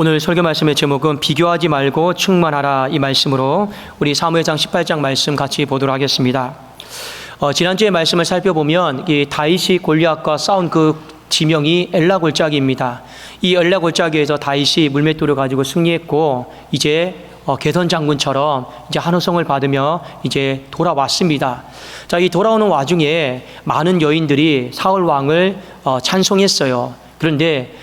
오늘 설교 말씀의 제목은 비교하지 말고 충만하라, 이 말씀으로 우리 사무엘상 18장 말씀 같이 보도록 하겠습니다. 지난주에 말씀을 살펴보면 이 다윗이 골리앗과 싸운 그 지명이 엘라 골짜기입니다. 이 엘라 골짜기에서 다윗이 물맷돌을 가지고 승리했고 이제 개선 장군처럼 이제 한호성을 받으며 이제 돌아왔습니다. 자, 이 돌아오는 와중에 많은 여인들이 사울 왕을 찬송했어요. 그런데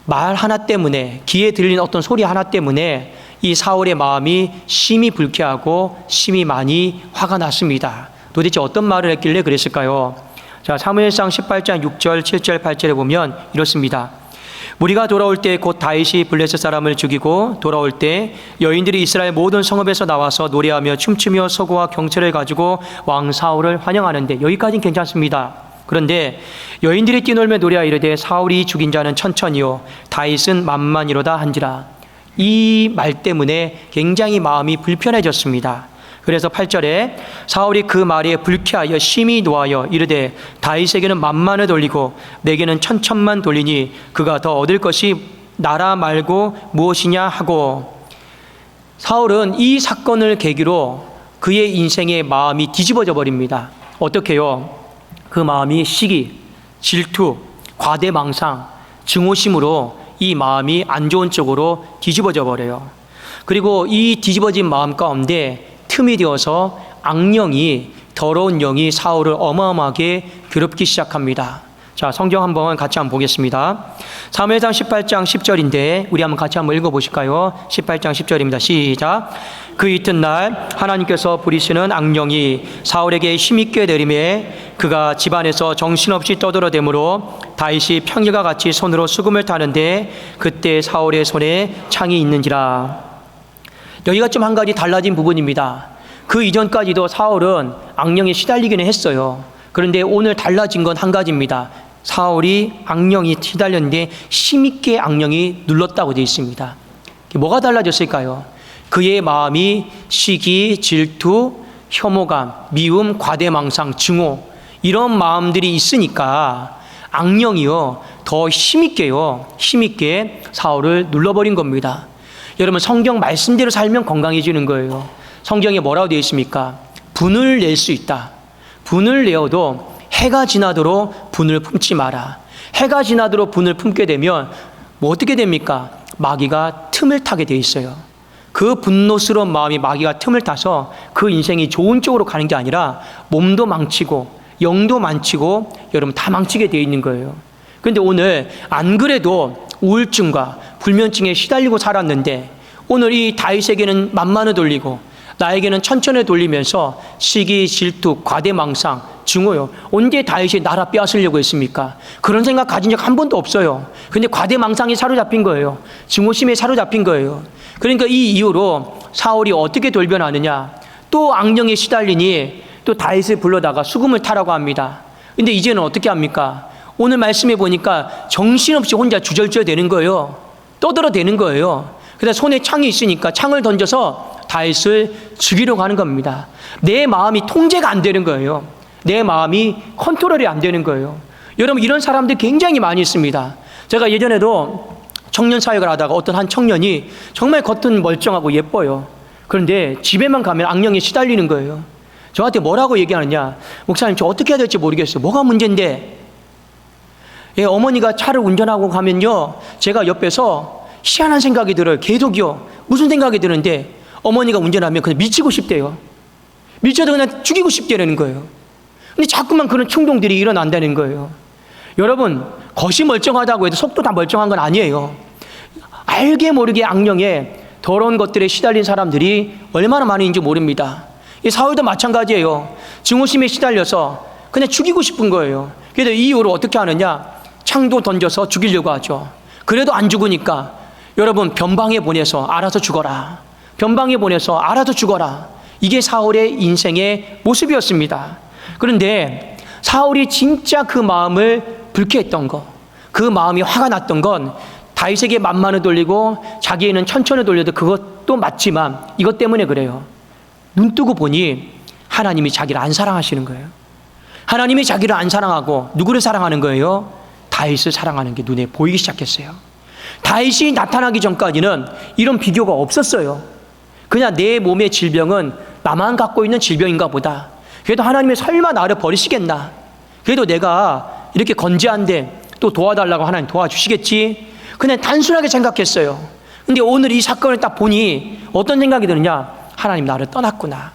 말 하나 때문에, 귀에 들린 어떤 소리 하나 때문에 이 사울의 마음이 심히 불쾌하고 심히 많이 화가 났습니다. 도대체 어떤 말을 했길래 그랬을까요? 자, 사무엘상 18장 6절, 7절, 8절에 보면 이렇습니다. 무리가 돌아올 때 곧 다윗이 블레셋 사람을 죽이고 돌아올 때 여인들이 이스라엘 모든 성읍에서 나와서 노래하며 춤추며 서구와 경찰을 가지고 왕 사울을 환영하는데, 여기까지는 괜찮습니다. 그런데 여인들이 뛰놀며 노래하여 이르되 사울이 죽인 자는 천천히요 다윗은 만만이로다 한지라. 이 말 때문에 굉장히 마음이 불편해졌습니다. 그래서 8절에 사울이 그 말에 불쾌하여 심히 노하여 이르되 다윗에게는 만만을 돌리고 내게는 천천만 돌리니 그가 더 얻을 것이 나라 말고 무엇이냐 하고, 사울은 이 사건을 계기로 그의 인생의 마음이 뒤집어져 버립니다. 어떻게요? 그 마음이 시기, 질투, 과대망상, 증오심으로 이 마음이 안 좋은 쪽으로 뒤집어져 버려요. 그리고 이 뒤집어진 마음 가운데 틈이 되어서 악령이, 더러운 영이 사울을 어마어마하게 괴롭기 시작합니다. 자, 성경 한번 같이 한번 보겠습니다. 사무엘상 18장 10절인데 우리 한번 같이 한번 읽어보실까요? 18장 10절입니다. 시작. 그 이튿날 하나님께서 부리시는 악령이 사울에게 힘있게 내림에 그가 집안에서 정신없이 떠들어대므로 다윗이 평일과 같이 손으로 수금을 타는데 그때 사울의 손에 창이 있는지라. 여기가 좀 한 가지 달라진 부분입니다. 그 이전까지도 사울은 악령에 시달리기는 했어요. 그런데 오늘 달라진 건 한 가지입니다. 사울이 악령이 시달렸는데 힘있게 악령이 눌렀다고 되어 있습니다. 뭐가 달라졌을까요? 그의 마음이 시기, 질투, 혐오감, 미움, 과대망상, 증오, 이런 마음들이 있으니까 악령이요 더 힘있게 사울을 눌러버린 겁니다. 여러분, 성경 말씀대로 살면 건강해지는 거예요. 성경에 뭐라고 되어 있습니까? 분을 낼 수 있다. 분을 내어도 해가 지나도록 분을 품지 마라. 해가 지나도록 분을 품게 되면 뭐 어떻게 됩니까? 마귀가 틈을 타게 되어 있어요. 그 분노스러운 마음이 마귀가 틈을 타서 그 인생이 좋은 쪽으로 가는 게 아니라 몸도 망치고 영도 망치고 여러분 다 망치게 되어 있는 거예요. 그런데 오늘 안 그래도 우울증과 불면증에 시달리고 살았는데 오늘 이 다윗에게는 만만을 돌리고 나에게는 천천히 돌리면서 시기, 질투, 과대망상, 증오요. 언제 다윗이 나라 빼앗으려고 했습니까? 그런 생각 가진 적 한 번도 없어요. 근데 과대망상이 사로잡힌 거예요. 증오심에 사로잡힌 거예요. 그러니까 이 이후로 사울이 어떻게 돌변하느냐? 또 악령에 시달리니 또 다윗을 불러다가 수금을 타라고 합니다. 근데 이제는 어떻게 합니까? 오늘 말씀해 보니까 정신없이 혼자 주절주절 되는 거예요. 떠들어대는 거예요. 그래서 손에 창이 있으니까 창을 던져서 다윗을 죽이려고 하는 겁니다. 내 마음이 통제가 안 되는 거예요. 내 마음이 컨트롤이 안 되는 거예요. 여러분, 이런 사람들 굉장히 많이 있습니다. 제가 예전에도 청년 사역을 하다가 어떤 한 청년이 정말 겉은 멀쩡하고 예뻐요. 그런데 집에만 가면 악령에 시달리는 거예요. 저한테 뭐라고 얘기하느냐? 목사님, 저 어떻게 해야 될지 모르겠어요. 뭐가 문제인데? 예, 어머니가 차를 운전하고 가면요, 제가 옆에서 희한한 생각이 들어요. 계속이요. 무슨 생각이 드는데 어머니가 운전하면 그냥 미치고 싶대요. 미쳐도 그냥 죽이고 싶대라는 거예요. 근데 자꾸만 그런 충동들이 일어난다는 거예요. 여러분, 겉이 멀쩡하다고 해도 속도 다 멀쩡한 건 아니에요. 알게 모르게 악령에 더러운 것들에 시달린 사람들이 얼마나 많은지 모릅니다. 이 사울도 마찬가지예요. 증오심에 시달려서 그냥 죽이고 싶은 거예요. 그래서 이 이후로 어떻게 하느냐? 창도 던져서 죽이려고 하죠. 그래도 안 죽으니까 여러분, 변방에 보내서 알아서 죽어라. 변방에 보내서 알아서 죽어라. 이게 사울의 인생의 모습이었습니다. 그런데 사울이 진짜 그 마음을 불쾌했던 거, 그 마음이 화가 났던 건 다윗에게 만만을 돌리고 자기에는 천천히 돌려도 그것도 맞지만 이것 때문에 그래요. 눈 뜨고 보니 하나님이 자기를 안 사랑하시는 거예요. 하나님이 자기를 안 사랑하고 누구를 사랑하는 거예요? 다윗을 사랑하는 게 눈에 보이기 시작했어요. 다윗이 나타나기 전까지는 이런 비교가 없었어요. 그냥 내 몸의 질병은 나만 갖고 있는 질병인가 보다. 그래도 하나님이 설마 나를 버리시겠나? 그래도 내가 이렇게 건재한데 또 도와달라고 하나님 도와주시겠지? 그냥 단순하게 생각했어요. 근데 오늘 이 사건을 딱 보니 어떤 생각이 드느냐? 하나님 나를 떠났구나.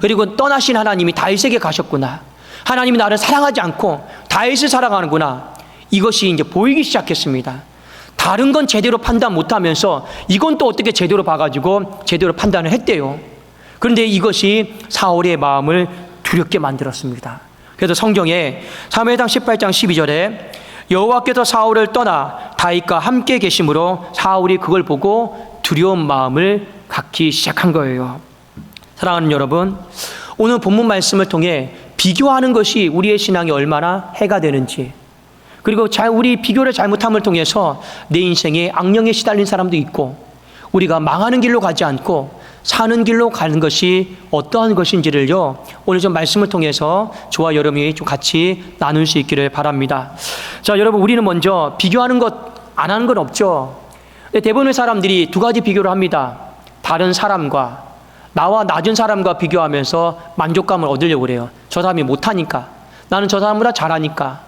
그리고 떠나신 하나님이 다윗에게 가셨구나. 하나님이 나를 사랑하지 않고 다윗을 사랑하는구나. 이것이 이제 보이기 시작했습니다. 다른 건 제대로 판단 못하면서 이건 또 어떻게 제대로 봐가지고 제대로 판단을 했대요. 그런데 이것이 사울의 마음을 두렵게 만들었습니다. 그래서 성경에 사무엘상 18장 12절에 여호와께서 사울을 떠나 다윗과 함께 계심으로 사울이 그걸 보고 두려운 마음을 갖기 시작한 거예요. 사랑하는 여러분, 오늘 본문 말씀을 통해 비교하는 것이 우리의 신앙에 얼마나 해가 되는지, 그리고 우리 비교를 잘못함을 통해서 내 인생에 악령에 시달린 사람도 있고, 우리가 망하는 길로 가지 않고 사는 길로 가는 것이 어떠한 것인지를요, 오늘 좀 말씀을 통해서 저와 여러분이 좀 같이 나눌 수 있기를 바랍니다. 자, 여러분, 우리는 먼저 비교하는 것 안 하는 건 없죠. 대부분의 사람들이 두 가지 비교를 합니다. 다른 사람과, 나와 낮은 사람과 비교하면서 만족감을 얻으려고 그래요. 저 사람이 못하니까, 나는 저 사람보다 잘하니까.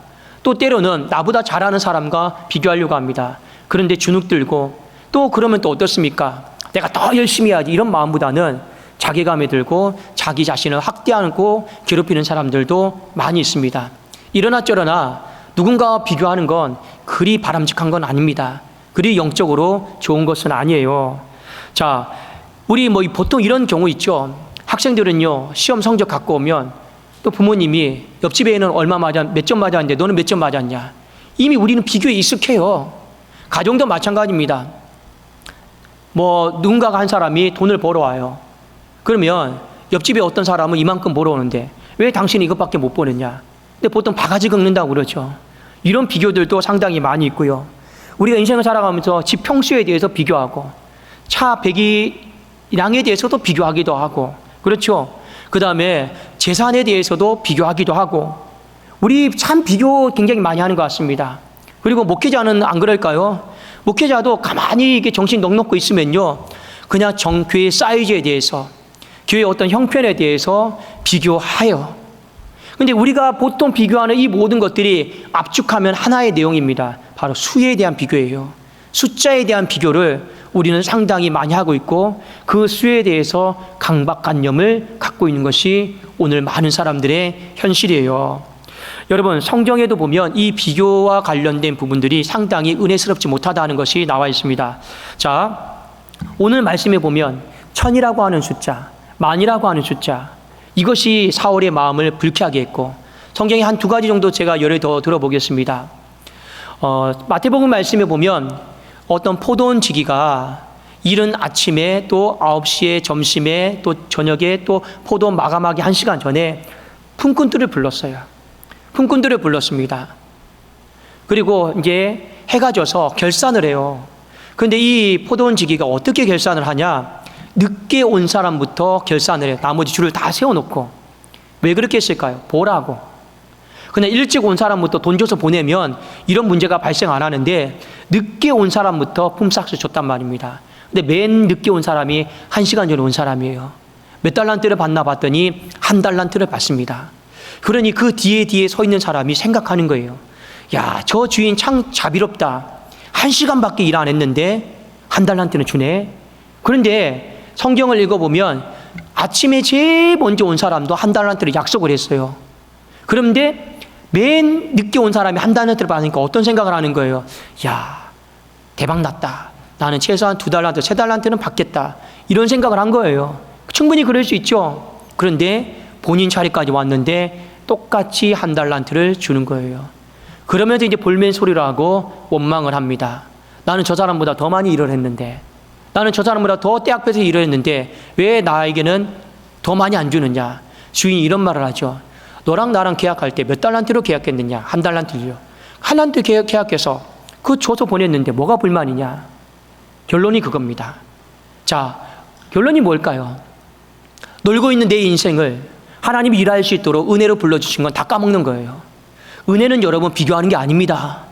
또 때로는 나보다 잘하는 사람과 비교하려고 합니다. 그런데 주눅 들고, 또 그러면 또 어떻습니까? 내가 더 열심히 해야지, 이런 마음보다는 자괴감에 들고 자기 자신을 학대하고 괴롭히는 사람들도 많이 있습니다. 이러나 저러나 누군가와 비교하는 건 그리 바람직한 건 아닙니다. 그리 영적으로 좋은 것은 아니에요. 자, 우리 보통 이런 경우 있죠. 학생들은요, 시험 성적 갖고 오면 또 부모님이 옆집에 애는 몇 점 맞았는데 너는 몇 점 맞았냐. 이미 우리는 비교에 익숙해요. 가정도 마찬가지입니다. 누군가가 한 사람이 돈을 벌어와요. 그러면 옆집에 어떤 사람은 이만큼 벌어오는데 왜 당신이 이것밖에 못 버느냐. 근데 보통 바가지 긁는다고 그러죠. 이런 비교들도 상당히 많이 있고요. 우리가 인생을 살아가면서 집 평수에 대해서 비교하고, 차 배기량에 대해서도 비교하기도 하고, 그렇죠. 그 다음에 재산에 대해서도 비교하기도 하고, 우리 참 비교 굉장히 많이 하는 것 같습니다. 그리고 목회자는 안 그럴까요? 목회자도 가만히 이게 정신 넉넉고 있으면요, 그냥 교회 사이즈에 대해서, 교회 어떤 형편에 대해서 비교하여. 근데 우리가 보통 비교하는 이 모든 것들이 압축하면 하나의 내용입니다. 바로 수에 대한 비교예요. 숫자에 대한 비교를 우리는 상당히 많이 하고 있고, 그 수에 대해서 강박관념을 갖고 있는 것이 오늘 많은 사람들의 현실이에요. 여러분, 성경에도 보면 이 비교와 관련된 부분들이 상당히 은혜스럽지 못하다는 것이 나와 있습니다. 자, 오늘 말씀에 보면 1000이라고 하는 숫자, 만이라고 하는 숫자, 이것이 사울의 마음을 불쾌하게 했고, 성경에 한 두 가지 정도 제가 예를 더 들어보겠습니다. 마태복음 말씀에 보면 어떤 포도원 지기가 이른 아침에 또 9시에 점심에 또 저녁에 또 포도원 마감하기 1시간 전에 품꾼들을 불렀어요. 품꾼들을 불렀습니다. 그리고 이제 해가 져서 결산을 해요. 그런데 이 포도원 지기가 어떻게 결산을 하냐? 늦게 온 사람부터 결산을 해요. 나머지 줄을 다 세워놓고. 왜 그렇게 했을까요? 보라고. 그냥 일찍 온 사람부터 돈 줘서 보내면 이런 문제가 발생 안 하는데, 늦게 온 사람부터 품삯을 줬단 말입니다. 근데 맨 늦게 온 사람이 1시간 전에 온 사람이에요. 몇 달란트를 받나 봤더니 1달란트를 받습니다. 그러니 그 뒤에 서 있는 사람이 생각하는 거예요. 야, 저 주인 참 자비롭다. 1시간밖에 일 안 했는데 1달란트는 주네. 그런데 성경을 읽어보면 아침에 제일 먼저 온 사람도 1달란트를 약속을 했어요. 그런데 맨 늦게 온 사람이 1달란트를 받으니까 어떤 생각을 하는 거예요? 야, 대박 났다. 나는 최소한 2달란트, 3달란트는 받겠다. 이런 생각을 한 거예요. 충분히 그럴 수 있죠. 그런데 본인 차례까지 왔는데 똑같이 1달란트를 주는 거예요. 그러면서 이제 볼멘 소리를 하고 원망을 합니다. 나는 저 사람보다 더 많이 일을 했는데, 나는 저 사람보다 더 떼 앞에서 일을 했는데 왜 나에게는 더 많이 안 주느냐. 주인이 이런 말을 하죠. 너랑 나랑 계약할 때 몇 달란트로 계약했느냐? 1달란트죠. 1달란트 계약해서 그 줘서 보냈는데 뭐가 불만이냐? 결론이 그겁니다. 자, 결론이 뭘까요? 놀고 있는 내 인생을 하나님이 일할 수 있도록 은혜로 불러주신 건 다 까먹는 거예요. 은혜는 여러분 비교하는 게 아닙니다.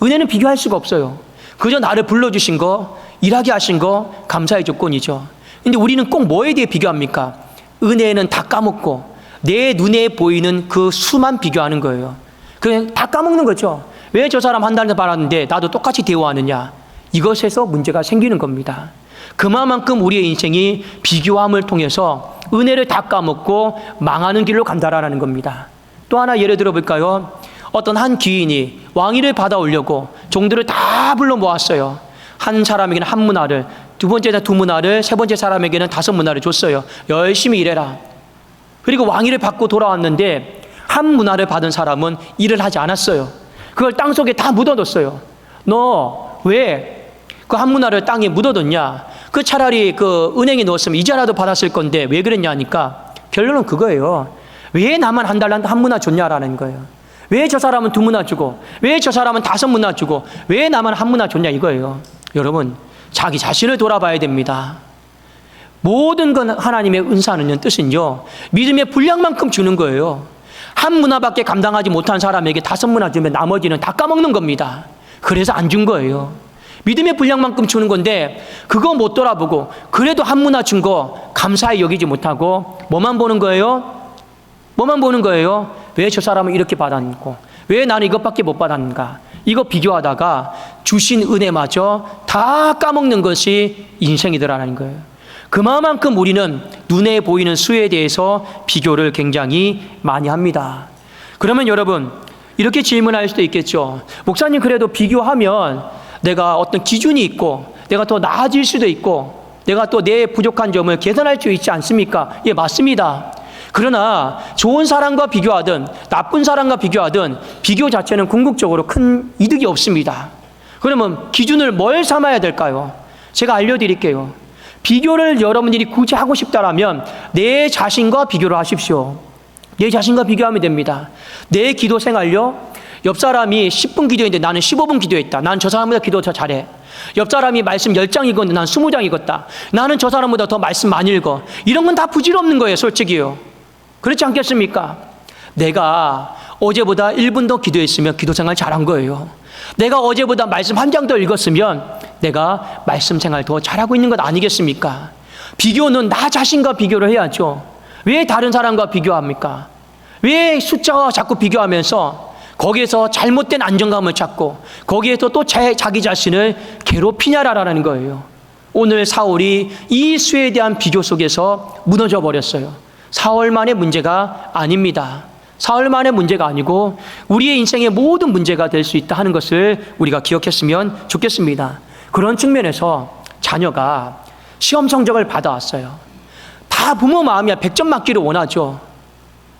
은혜는 비교할 수가 없어요. 그저 나를 불러주신 거, 일하게 하신 거 감사의 조건이죠. 근데 우리는 꼭 뭐에 대해 비교합니까? 은혜는 다 까먹고 내 눈에 보이는 그 수만 비교하는 거예요. 그냥 다 까먹는 거죠. 왜 저 사람 한 달을 받았는데 나도 똑같이 대우하느냐? 이것에서 문제가 생기는 겁니다. 그만큼 우리의 인생이 비교함을 통해서 은혜를 다 까먹고 망하는 길로 간다라는 겁니다. 또 하나 예를 들어볼까요? 어떤 한 귀인이 왕위를 받아오려고 종들을 다 불러 모았어요. 한 사람에게는 한 문화를, 두 번째는 두 문화를, 세 번째 사람에게는 5문화를 줬어요. 열심히 일해라. 그리고 왕위를 받고 돌아왔는데 한 문화를 받은 사람은 일을 하지 않았어요. 그걸 땅속에 다 묻어뒀어요. 너 왜 그 한 문화를 땅에 묻어뒀냐? 그 차라리 그 은행에 넣었으면 이자라도 받았을 건데 왜 그랬냐 하니까 결론은 그거예요. 왜 나만 한 달란트 한 문화 줬냐라는 거예요. 왜 저 사람은 2문화 주고 왜 저 사람은 5문화 주고 왜 나만 한 문화 줬냐 이거예요. 여러분, 자기 자신을 돌아봐야 됩니다. 모든 건 하나님의 은사는 뜻은요, 믿음의 분량만큼 주는 거예요. 한 문화밖에 감당하지 못한 사람에게 5문화 주면 나머지는 다 까먹는 겁니다. 그래서 안 준 거예요. 믿음의 분량만큼 주는 건데 그거 못 돌아보고 그래도 한 문화 준 거 감사히 여기지 못하고 뭐만 보는 거예요? 뭐만 보는 거예요? 왜 저 사람은 이렇게 받았고 왜 나는 이것밖에 못 받았는가? 이거 비교하다가 주신 은혜마저 다 까먹는 것이 인생이더라는 거예요. 그만큼 우리는 눈에 보이는 수에 대해서 비교를 굉장히 많이 합니다. 그러면 여러분, 이렇게 질문할 수도 있겠죠. 목사님, 그래도 비교하면 내가 어떤 기준이 있고 내가 더 나아질 수도 있고 내가 또 내 부족한 점을 개선할 수 있지 않습니까? 예, 맞습니다. 그러나 좋은 사람과 비교하든 나쁜 사람과 비교하든 비교 자체는 궁극적으로 큰 이득이 없습니다. 그러면 기준을 뭘 삼아야 될까요? 제가 알려드릴게요. 비교를 여러분들이 굳이 하고 싶다라면 내 자신과 비교를 하십시오. 내 자신과 비교하면 됩니다. 내 기도 생활요, 옆 사람이 10분 기도했는데 나는 15분 기도했다. 나는 저 사람보다 기도 더 잘해. 옆 사람이 말씀 10장 읽었는데 나는 20장 읽었다. 나는 저 사람보다 더 말씀 많이 읽어. 이런 건 다 부질없는 거예요, 솔직히요. 그렇지 않겠습니까? 내가 어제보다 1분 더 기도했으면 기도 생활 잘한 거예요. 내가 어제보다 말씀 한 장 더 읽었으면 내가 말씀 생활 더 잘하고 있는 것 아니겠습니까? 비교는 나 자신과 비교를 해야죠. 왜 다른 사람과 비교합니까? 왜 숫자와 자꾸 비교하면서 거기에서 잘못된 안정감을 찾고 거기에서 또 자기 자신을 괴롭히냐라는 거예요. 오늘 사울이 이 수에 대한 비교 속에서 무너져 버렸어요. 사울만의 문제가 아닙니다. 사울만의 문제가 아니고 우리의 인생의 모든 문제가 될 수 있다 하는 것을 우리가 기억했으면 좋겠습니다. 그런 측면에서 자녀가 시험 성적을 받아왔어요. 다 부모 마음이야. 100점 맞기를 원하죠.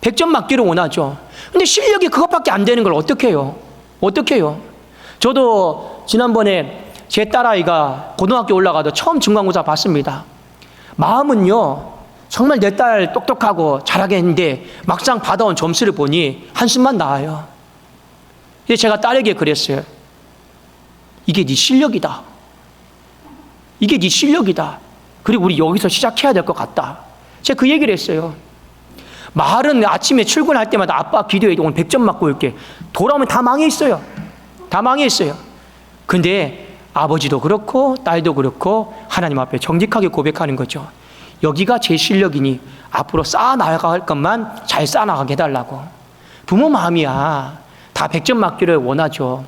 100점 맞기를 원하죠. 근데 실력이 그것밖에 안 되는 걸 어떻게 해요? 어떻게 해요? 저도 지난번에 제 딸아이가 고등학교 올라가도 처음 중간고사 봤습니다. 마음은요, 정말 내 딸 똑똑하고 잘하게 했는데 막상 받아온 점수를 보니 한숨만 나와요. 그래서 제가 딸에게 그랬어요. 이게 네 실력이다. 이게 네 실력이다. 그리고 우리 여기서 시작해야 될 것 같다. 제가 그 얘기를 했어요. 말은 아침에 출근할 때마다 아빠 기도해 오늘 100점 맞고 올게. 돌아오면 다 망해 있어요. 다 망해 있어요. 근데 아버지도 그렇고 딸도 그렇고 하나님 앞에 정직하게 고백하는 거죠. 여기가 제 실력이니 앞으로 쌓아나갈 것만 잘 쌓아나가게 해달라고. 부모 마음이야. 다 100점 맞기를 원하죠.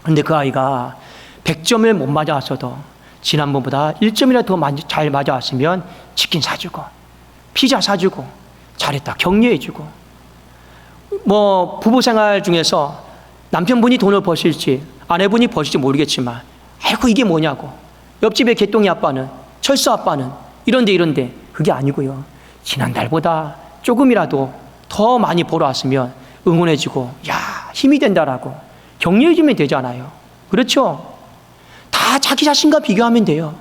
근데 그 아이가 100점을 못 맞아왔어도 지난번보다 1점이라도 더 잘 맞아왔으면 치킨 사주고 피자 사주고 잘했다 격려해주고, 뭐 부부생활 중에서 남편분이 돈을 버실지 아내분이 버실지 모르겠지만 아이고 이게 뭐냐고, 옆집에 개똥이 아빠는 철수 아빠는 이런데 그게 아니고요. 지난달보다 조금이라도 더 많이 벌어왔으면 응원해주고 야 힘이 된다라고 격려해주면 되잖아요. 그렇죠? 다 자기 자신과 비교하면 돼요.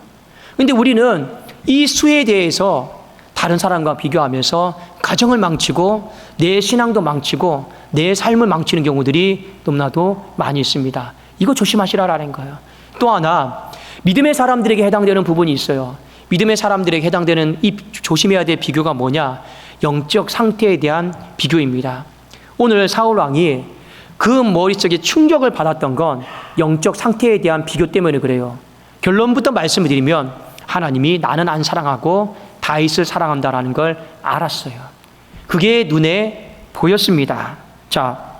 근데 우리는 이 수에 대해서 다른 사람과 비교하면서 가정을 망치고 내 신앙도 망치고 내 삶을 망치는 경우들이 너무나도 많이 있습니다. 이거 조심하시라라는 거예요. 또 하나, 믿음의 사람들에게 해당되는 부분이 있어요. 믿음의 사람들에게 해당되는 이 조심해야 될 비교가 뭐냐? 영적 상태에 대한 비교입니다. 오늘 사울 왕이 그 머릿속에 충격을 받았던 건 영적 상태에 대한 비교 때문에 그래요. 결론부터 말씀을 드리면 하나님이 나는 안 사랑하고 다윗을 사랑한다라는 걸 알았어요. 그게 눈에 보였습니다. 자,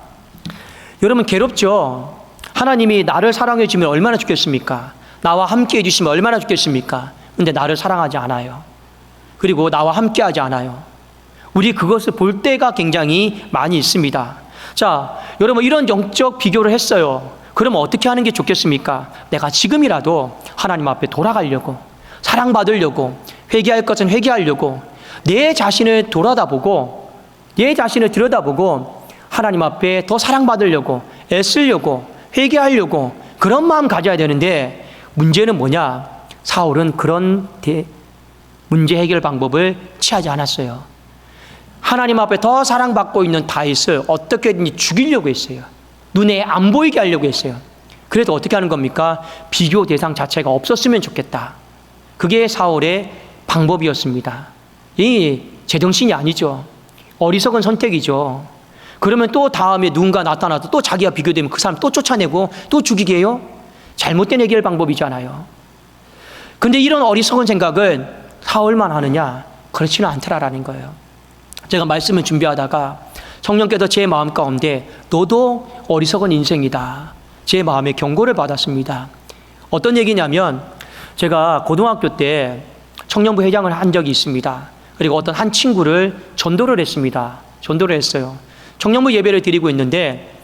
여러분 괴롭죠? 하나님이 나를 사랑해 주면 얼마나 좋겠습니까? 나와 함께 해주시면 얼마나 좋겠습니까? 근데 나를 사랑하지 않아요. 그리고 나와 함께 하지 않아요. 우리 그것을 볼 때가 굉장히 많이 있습니다. 자, 여러분 이런 영적 비교를 했어요. 그러면 어떻게 하는 게 좋겠습니까? 내가 지금이라도 하나님 앞에 돌아가려고, 사랑받으려고, 회개할 것은 회개하려고, 내 자신을 돌아다보고, 내 자신을 들여다보고 하나님 앞에 더 사랑받으려고, 애쓰려고, 회개하려고 그런 마음 가져야 되는데, 문제는 뭐냐? 사울은 그런 문제 해결 방법을 취하지 않았어요. 하나님 앞에 더 사랑받고 있는 다윗을 어떻게든지 죽이려고 했어요. 눈에 안 보이게 하려고 했어요. 그래도 어떻게 하는 겁니까? 비교 대상 자체가 없었으면 좋겠다. 그게 사울의 방법이었습니다. 이 제정신이 아니죠. 어리석은 선택이죠. 그러면 또 다음에 누군가 나타나도 또 자기가 비교되면 그 사람 또 쫓아내고 또 죽이게 해요? 잘못된 해결 방법이잖아요. 근데 이런 어리석은 생각은 사울만 하느냐? 그렇지는 않더라라는 거예요. 제가 말씀을 준비하다가 성령께서 제 마음 가운데 너도 어리석은 인생이다, 제 마음에 경고를 받았습니다. 어떤 얘기냐면, 제가 고등학교 때 청년부 회장을 한 적이 있습니다. 그리고 어떤 한 친구를 전도를 했습니다. 전도를 했어요. 청년부 예배를 드리고 있는데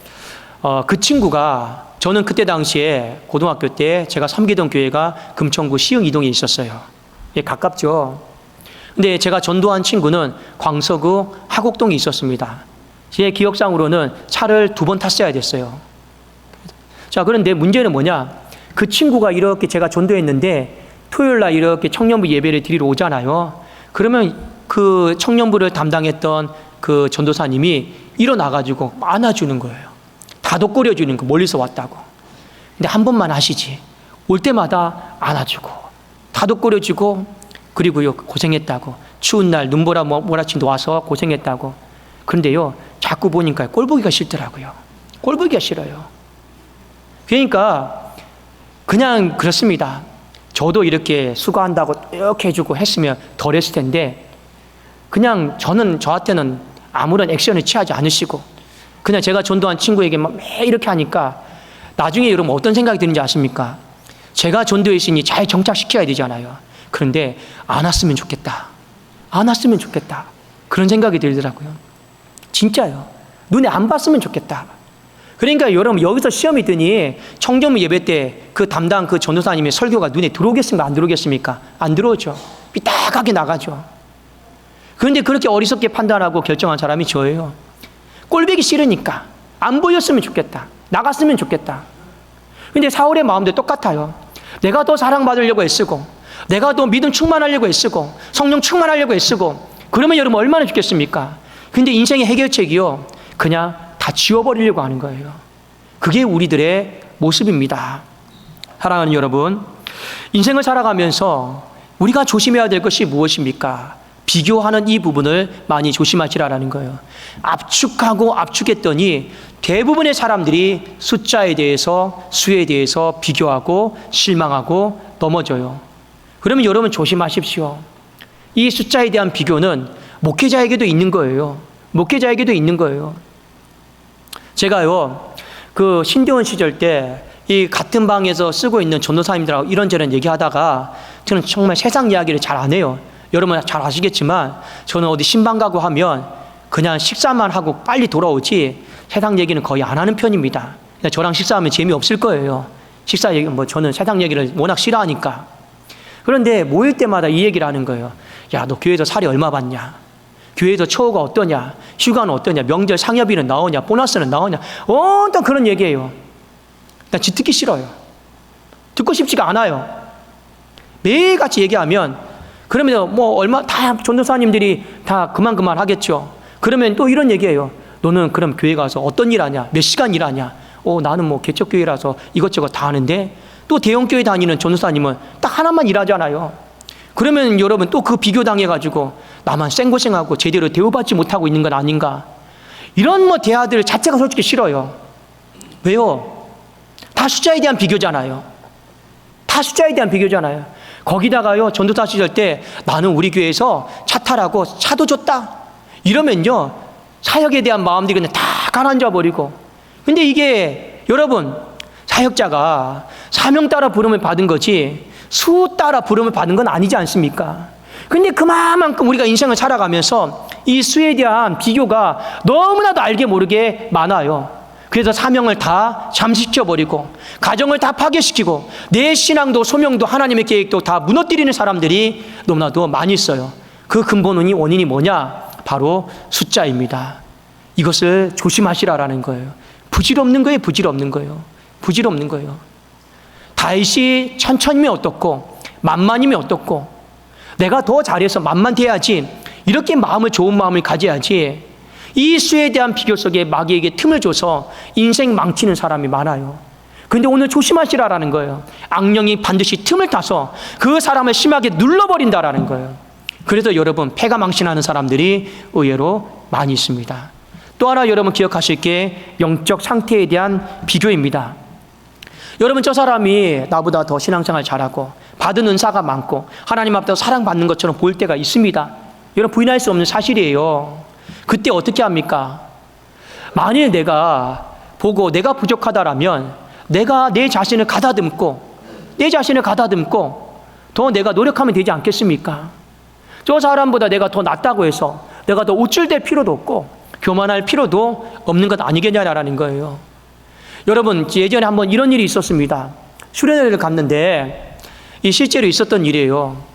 그 친구가, 저는 그때 당시에 고등학교 때 제가 섬기던 교회가 금천구 시흥 이동에 있었어요. 예, 가깝죠. 근데 제가 전도한 친구는 광서구 하곡동에 있었습니다. 제 기억상으로는 차를 2번 탔어야 됐어요. 자, 그런데 문제는 뭐냐? 그 친구가 이렇게 제가 전도했는데 토요일 날 이렇게 청년부 예배를 드리러 오잖아요. 그러면 그 청년부를 담당했던 그 전도사님이 일어나가지고 안아주는 거예요. 다독거려주는 거, 멀리서 왔다고. 근데 한 번만 하시지. 올 때마다 안아주고 다독거려주고, 그리고요, 고생했다고. 추운 날 눈보라 몰아치고 와서 고생했다고. 그런데요, 자꾸 보니까 꼴 보기가 싫더라고요. 꼴 보기가 싫어요. 그러니까 그냥 그렇습니다. 저도 이렇게 수고한다고 이렇게 해주고 했으면 덜 했을 텐데, 그냥 저한테는 아무런 액션을 취하지 않으시고 그냥 제가 전도한 친구에게 막 매일 이렇게 하니까 나중에 여러분 어떤 생각이 드는지 아십니까? 제가 전도했으니 잘 정착시켜야 되잖아요. 그런데 안 왔으면 좋겠다, 안 왔으면 좋겠다, 그런 생각이 들더라고요. 진짜요. 눈에 안 봤으면 좋겠다. 그러니까 여러분 여기서 시험이 드니 청년부 예배 때 그 담당 그 전도사님의 설교가 눈에 들어오겠습니까? 안 들어오겠습니까? 안 들어오죠. 삐딱하게 나가죠. 그런데 그렇게 어리석게 판단하고 결정한 사람이 저예요. 꼴보기 싫으니까 안 보였으면 좋겠다, 나갔으면 좋겠다. 근데 사울의 마음도 똑같아요. 내가 더 사랑받으려고 애쓰고, 내가 더 믿음 충만하려고 애쓰고, 성령 충만하려고 애쓰고, 그러면 여러분 얼마나 좋겠습니까? 근데 인생의 해결책이요, 그냥 다 지워버리려고 하는 거예요. 그게 우리들의 모습입니다. 사랑하는 여러분, 인생을 살아가면서 우리가 조심해야 될 것이 무엇입니까? 비교하는 이 부분을 많이 조심하시라는 거예요. 압축하고 압축했더니 대부분의 사람들이 숫자에 대해서, 수에 대해서 비교하고 실망하고 넘어져요. 그러면 여러분 조심하십시오. 이 숫자에 대한 비교는 목회자에게도 있는 거예요. 목회자에게도 있는 거예요. 제가요, 그 신대원 시절 때 이 같은 방에서 쓰고 있는 전도사님들하고 이런저런 얘기하다가, 저는 정말 세상 이야기를 잘 안 해요. 여러분 잘 아시겠지만 저는 어디 신방 가고 하면 그냥 식사만 하고 빨리 돌아오지 세상 얘기는 거의 안 하는 편입니다. 저랑 식사하면 재미없을 거예요. 식사 얘기, 저는 세상 얘기를 워낙 싫어하니까. 그런데 모일 때마다 이 얘기를 하는 거예요. 야, 너 교회에서 살이 얼마 받냐? 교회에서 처우가 어떠냐? 휴가는 어떠냐? 명절 상여비는 나오냐? 보너스는 나오냐? 온통 그런 얘기예요. 나 듣기 싫어요. 듣고 싶지가 않아요. 매일같이 얘기하면, 그러면 얼마 다 전도사님들이 다 그만 하겠죠. 그러면 또 이런 얘기예요. 너는 그럼 교회 가서 어떤 일 하냐? 몇 시간 일하냐? 나는 개척교회라서 이것저것 다 하는데, 또 대형교회 다니는 전도사님은 딱 하나만 일하잖아요. 그러면 여러분 또 그 비교당해가지고 나만 생고생하고 제대로 대우받지 못하고 있는 건 아닌가? 이런 대화들 자체가 솔직히 싫어요. 왜요? 다 숫자에 대한 비교잖아요. 다 숫자에 대한 비교잖아요. 거기다가요, 전도사 시절 때 나는 우리 교회에서 차 타라고 차도 줬다. 이러면요, 사역에 대한 마음들이 그냥 다 가라앉아 버리고. 근데 이게 여러분, 사역자가 사명 따라 부름을 받은 거지 수 따라 부름을 받은 건 아니지 않습니까? 근데 그만큼 우리가 인생을 살아가면서 이 수에 대한 비교가 너무나도 알게 모르게 많아요. 그래서 사명을 다 잠식시켜버리고 가정을 다 파괴시키고 내 신앙도 소명도 하나님의 계획도 다 무너뜨리는 사람들이 너무나도 많이 있어요. 그 근본 원인이 뭐냐? 바로 숫자입니다. 이것을 조심하시라라는 거예요. 부질없는 거예요. 부질없는 거예요. 부질없는 거예요. 다윗이 천천히면 어떻고 만만이면 어떻고 내가 더 잘해서 만만돼야지, 이렇게 좋은 마음을 가져야지, 이 수에 대한 비교 속에 마귀에게 틈을 줘서 인생 망치는 사람이 많아요. 그런데 오늘 조심하시라라는 거예요. 악령이 반드시 틈을 타서 그 사람을 심하게 눌러버린다라는 거예요. 그래서 여러분, 패가 망신하는 사람들이 의외로 많이 있습니다. 또 하나 여러분 기억하실 게 영적 상태에 대한 비교입니다. 여러분, 저 사람이 나보다 더 신앙생활 잘하고 받은 은사가 많고 하나님 앞에서 사랑받는 것처럼 보일 때가 있습니다. 여러분, 부인할 수 없는 사실이에요. 그때 어떻게 합니까? 만일 내가 보고 내가 부족하다라면 내가 내 자신을 가다듬고 더 내가 노력하면 되지 않겠습니까? 저 사람보다 내가 더 낫다고 해서 내가 더 우쭐댈 필요도 없고 교만할 필요도 없는 것 아니겠냐라는 거예요. 여러분, 예전에 한번 이런 일이 있었습니다. 수련회를 갔는데 이 실제로 있었던 일이에요.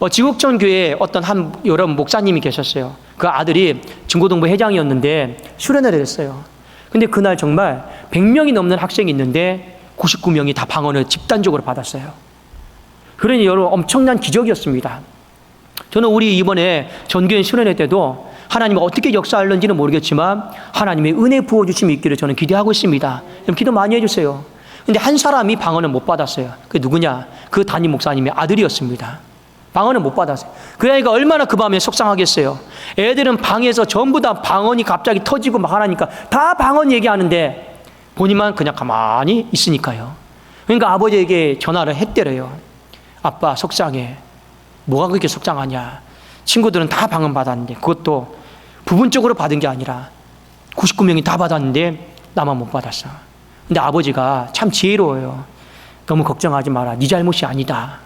지국천 교회에 어떤 여러분 목사님이 계셨어요. 그 아들이 중고등부 회장이었는데 수련회를 했어요. 근데 그날 정말 100명이 넘는 학생이 있는데 99명이 다 방언을 집단적으로 받았어요. 그러니 여러분, 엄청난 기적이었습니다. 저는 우리 이번에 전교인 수련회 때도 하나님이 어떻게 역사하는지는 모르겠지만 하나님의 은혜 부어주심이 있기를 저는 기대하고 있습니다. 기도 많이 해주세요. 근데 한 사람이 방언을 못 받았어요. 그게 누구냐? 그 담임 목사님의 아들이었습니다. 방언을 못 받았어요. 그 아이가 얼마나 그 밤에 속상하겠어요. 애들은 방에서 전부 다 방언이 갑자기 터지고 막 하니까 다 방언 얘기하는데 본인만 그냥 가만히 있으니까요. 그러니까 아버지에게 전화를 했대래요. 아빠, 속상해. 뭐가 그렇게 속상하냐? 친구들은 다 방언 받았는데, 그것도 부분적으로 받은 게 아니라 99명이 다 받았는데 나만 못 받았어. 근데 아버지가 참 지혜로워요. 너무 걱정하지 마라. 네 잘못이 아니다.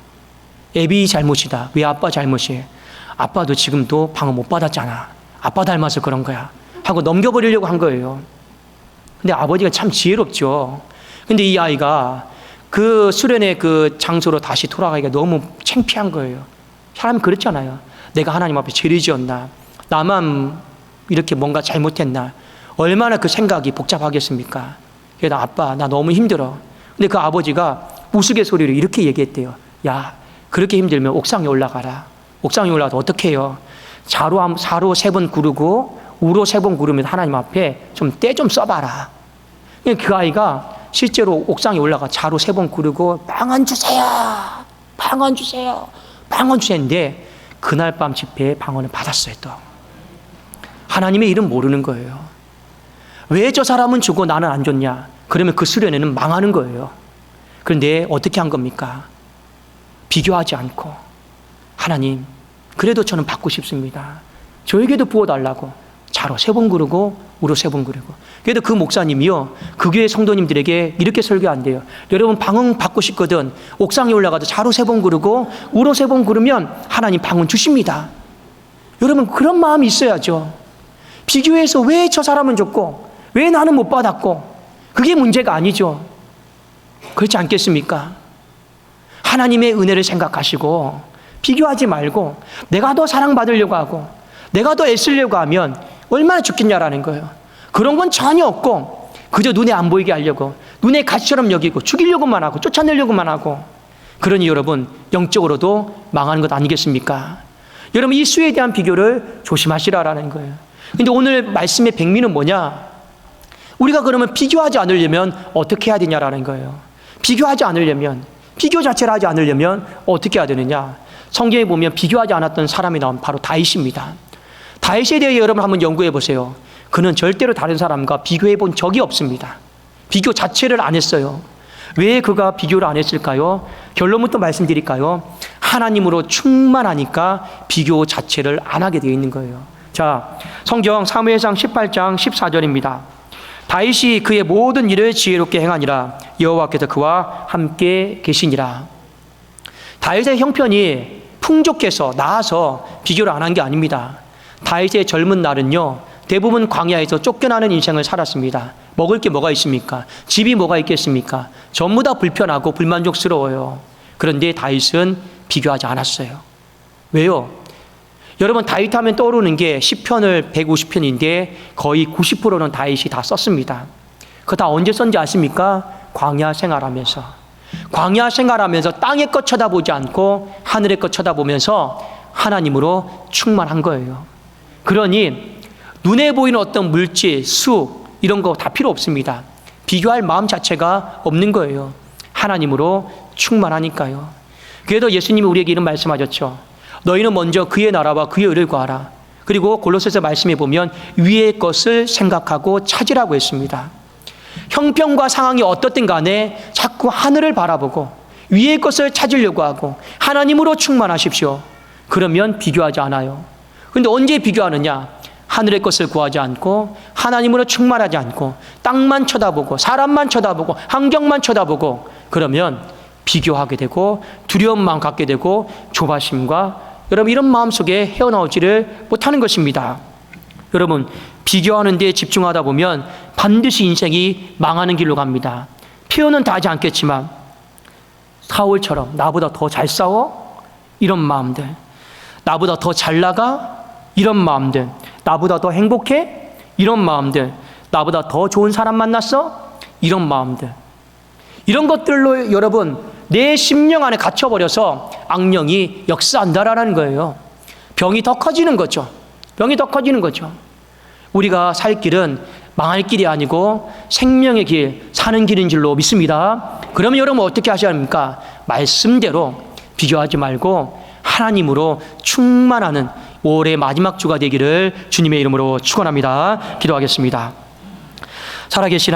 애비 잘못이다. 왜 아빠 잘못이에요? 아빠도 지금도 방언 못 받았잖아. 아빠 닮아서 그런 거야. 하고 넘겨버리려고 한 거예요. 근데 아버지가 참 지혜롭죠. 근데 이 아이가 그 수련의 그 장소로 다시 돌아가기가 너무 창피한 거예요. 사람이 그렇잖아요. 내가 하나님 앞에 죄를 지었나? 나만 이렇게 뭔가 잘못했나? 얼마나 그 생각이 복잡하겠습니까? 그래서 아빠, 나 너무 힘들어. 근데 그 아버지가 우스갯소리로 이렇게 얘기했대요. 야, 그렇게 힘들면 옥상에 올라가라. 옥상에 올라가서 어떻게 해요? 사로 3번 구르고 우로 3번 구르면 하나님 앞에 좀 때 좀 써봐라. 그 아이가 실제로 옥상에 올라가 자로 3번 구르고 방언 주세요. 방언 주세요. 방언 주세요인데 그날 밤 집회에 방언을 받았어요. 또 하나님의 일은 모르는 거예요. 왜 저 사람은 주고 나는 안 줬냐? 그러면 그 수련회는 망하는 거예요. 그런데 어떻게 한 겁니까? 비교하지 않고 하나님, 그래도 저는 받고 싶습니다. 저에게도 부어달라고 자로 3번 구르고 우로 3번 구르고. 그래도 그 목사님이요, 그 교회 성도님들에게 이렇게 설교한대요. 여러분, 방언 받고 싶거든 옥상에 올라가서 자로 3번 구르고 우로 3번 구르면 하나님 방언 주십니다. 여러분, 그런 마음이 있어야죠. 비교해서 왜 저 사람은 줬고 왜 나는 못 받았고, 그게 문제가 아니죠. 그렇지 않겠습니까? 하나님의 은혜를 생각하시고 비교하지 말고 내가 더 사랑받으려고 하고 내가 더 애쓰려고 하면 얼마나 좋겠냐라는 거예요. 그런 건 전혀 없고 그저 눈에 안 보이게 하려고 눈에 가시처럼 여기고 죽이려고만 하고 쫓아내려고만 하고, 그러니 여러분, 영적으로도 망하는 것 아니겠습니까? 여러분, 이 수에 대한 비교를 조심하시라라는 거예요. 근데 오늘 말씀의 백미는 뭐냐? 우리가 그러면 비교하지 않으려면 어떻게 해야 되냐라는 거예요. 비교하지 않으려면, 비교 자체를 하지 않으려면 어떻게 해야 되느냐? 성경에 보면 비교하지 않았던 사람이 나온 바로 다윗입니다. 다윗에 대해 여러분 한번 연구해 보세요. 그는 절대로 다른 사람과 비교해 본 적이 없습니다. 비교 자체를 안 했어요. 왜 그가 비교를 안 했을까요? 결론부터 말씀드릴까요? 하나님으로 충만하니까 비교 자체를 안 하게 되어 있는 거예요. 자, 성경 사무엘상 18장 14절입니다. 다윗이 그의 모든 일을 지혜롭게 행하니라. 여호와께서 그와 함께 계시니라. 다윗의 형편이 풍족해서 나아서 비교를 안 한 게 아닙니다. 다윗의 젊은 날은요, 대부분 광야에서 쫓겨나는 인생을 살았습니다. 먹을 게 뭐가 있습니까? 집이 뭐가 있겠습니까? 전부 다 불편하고 불만족스러워요. 그런데 다윗은 비교하지 않았어요. 왜요? 여러분, 다윗 하면 떠오르는 게 시편을 150편인데 거의 90%는 다윗이 다 썼습니다. 그거 다 언제 썼는지 아십니까? 광야 생활하면서. 광야 생활하면서 땅의 것 쳐다보지 않고 하늘의 것 쳐다보면서 하나님으로 충만한 거예요. 그러니 눈에 보이는 어떤 물질, 수 이런 거 다 필요 없습니다. 비교할 마음 자체가 없는 거예요. 하나님으로 충만하니까요. 그래도 예수님이 우리에게 이런 말씀하셨죠. 너희는 먼저 그의 나라와 그의 의를 구하라. 그리고 골로새서 말씀해 보면 위의 것을 생각하고 찾으라고 했습니다. 형편과 상황이 어떻든 간에 자꾸 하늘을 바라보고 위의 것을 찾으려고 하고 하나님으로 충만하십시오. 그러면 비교하지 않아요. 그런데 언제 비교하느냐? 하늘의 것을 구하지 않고 하나님으로 충만하지 않고 땅만 쳐다보고 사람만 쳐다보고 환경만 쳐다보고 그러면 비교하게 되고 두려움만 갖게 되고 조바심과 여러분 이런 마음속에 헤어나오지를 못하는 것입니다. 여러분, 비교하는 데 집중하다 보면 반드시 인생이 망하는 길로 갑니다. 표현은 다 하지 않겠지만 사울처럼 나보다 더 잘 싸워? 이런 마음들. 나보다 더 잘 나가? 이런 마음들. 나보다 더 행복해? 이런 마음들. 나보다 더 좋은 사람 만났어? 이런 마음들. 이런 것들로 여러분 내 심령 안에 갇혀버려서 악령이 역사한다라는 거예요. 병이 더 커지는 거죠. 병이 더 커지는 거죠. 우리가 살 길은 망할 길이 아니고 생명의 길, 사는 길인 줄로 믿습니다. 그러면 여러분 어떻게 하셔야 합니까? 말씀대로 비교하지 말고 하나님으로 충만하는 올해 마지막 주가 되기를 주님의 이름으로 축원합니다. 기도하겠습니다. 살아계신